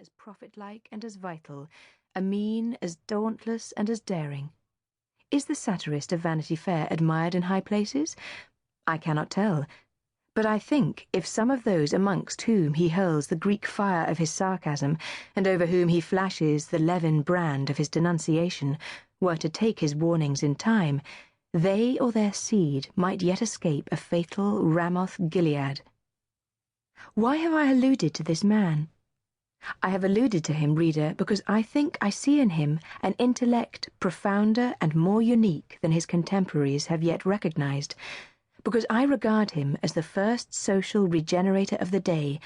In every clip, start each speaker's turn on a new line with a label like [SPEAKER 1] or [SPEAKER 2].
[SPEAKER 1] as prophet-like and as vital, a mien as dauntless and as daring. Is the satirist of Vanity Fair admired in high places? I cannot tell. But I think if some of those amongst whom he hurls the Greek fire of his sarcasm, and over whom he flashes the Levin brand of his denunciation, were to take his warnings in time, they or their seed might yet escape a fatal Ramoth-Gilead. Why have I alluded to this man? I have alluded to him, reader, because I think I see in him an intellect profounder and more unique than his contemporaries have yet recognized, because I regard him as the first social regenerator of the day,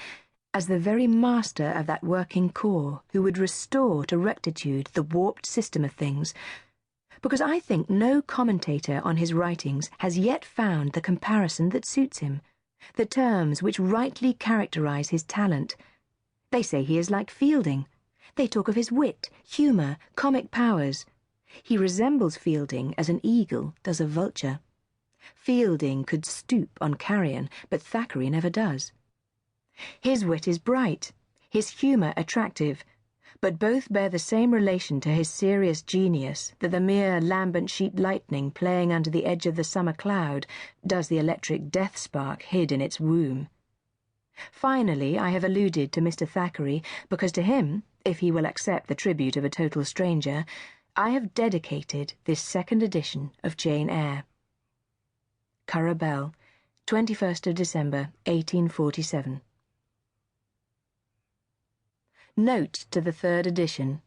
[SPEAKER 1] as the very master of that working corps who would restore to rectitude the warped system of things, because I think no commentator on his writings has yet found the comparison that suits him, the terms which rightly characterize his talent. They say he is like Fielding. They talk of his wit, humour, comic powers. He resembles Fielding as an eagle does a vulture. Fielding could stoop on carrion, but Thackeray never does. His wit is bright, his humour attractive, but both bear the same relation to his serious genius that the mere lambent sheet lightning playing under the edge of the summer cloud does the electric death spark hid in its womb. Finally, I have alluded to Mr. Thackeray because to him, if he will accept the tribute of a total stranger, I have dedicated this second edition of Jane Eyre. Currer Bell, 21st of December, 1847. Note to the third edition.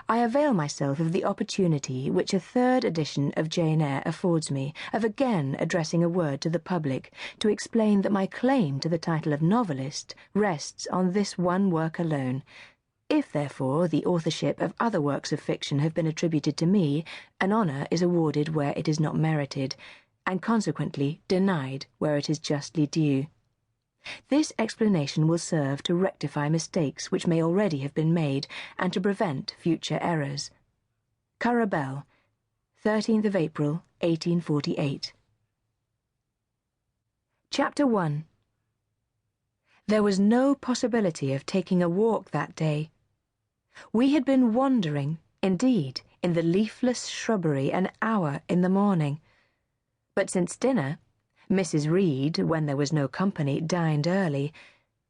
[SPEAKER 1] I avail myself of the opportunity which a third edition of Jane Eyre affords me of again addressing a word to the public to explain that my claim to the title of novelist rests on this one work alone. If, therefore, the authorship of other works of fiction have been attributed to me, an honour is awarded where it is not merited, and consequently denied where it is justly due. This explanation will serve to rectify mistakes which may already have been made, and to prevent future errors. Currer Bell, 13th of April, 1848. Chapter 1. There was no possibility of taking a walk that day. We had been wandering, indeed, in the leafless shrubbery an hour in the morning. But since dinner, Mrs. Reed, when there was no company, dined early.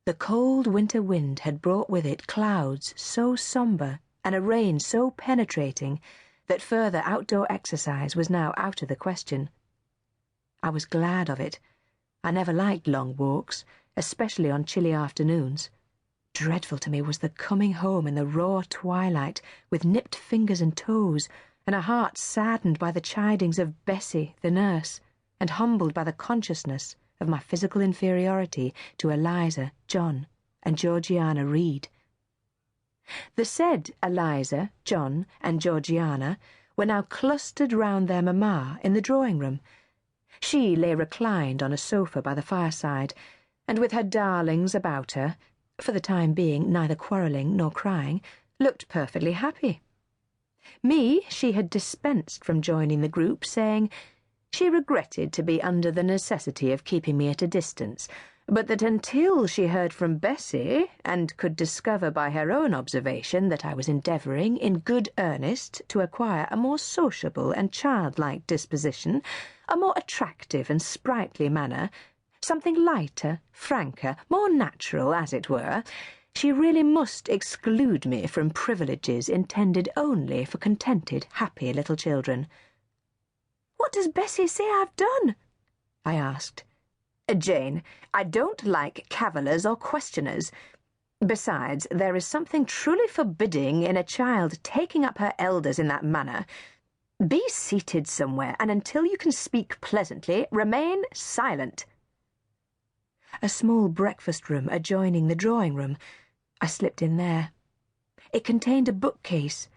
[SPEAKER 1] The cold winter wind had brought with it clouds so sombre and a rain so penetrating that further outdoor exercise was now out of the question. I was glad of it. I never liked long walks, especially on chilly afternoons. Dreadful to me was the coming home in the raw twilight, with nipped fingers and toes, and a heart saddened by the chidings of Bessie, the nurse, and humbled by the consciousness of my physical inferiority to Eliza, John, and Georgiana Reed. The said Eliza, John, and Georgiana were now clustered round their mamma in the drawing-room. She lay reclined on a sofa by the fireside, and with her darlings about her, for the time being neither quarrelling nor crying, looked perfectly happy. Me she had dispensed from joining the group, saying she regretted to be under the necessity of keeping me at a distance, but that until she heard from Bessie, and could discover by her own observation that I was endeavouring in good earnest to acquire a more sociable and childlike disposition, a more attractive and sprightly manner, something lighter, franker, more natural, as it were, she really must exclude me from privileges intended only for contented, happy little children. "What does Bessie say I've done?" I asked. "Jane, I don't like cavillers or questioners. Besides, there is something truly forbidding in a child taking up her elders in that manner. Be seated somewhere, and until you can speak pleasantly, remain silent." A small breakfast room adjoining the drawing-room. I slipped in there. It contained a bookcase.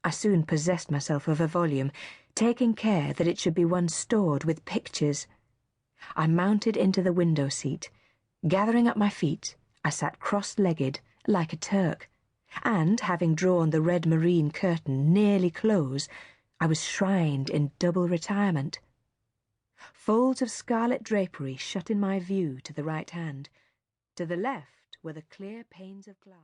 [SPEAKER 1] I soon possessed myself of a volume, taking care that it should be one stored with pictures. I mounted into the window seat. Gathering up my feet, I sat cross-legged, like a Turk, and, having drawn the red marine curtain nearly close, I was shrined in double retirement. Folds of scarlet drapery shut in my view to the right hand. To the left were the clear panes of glass.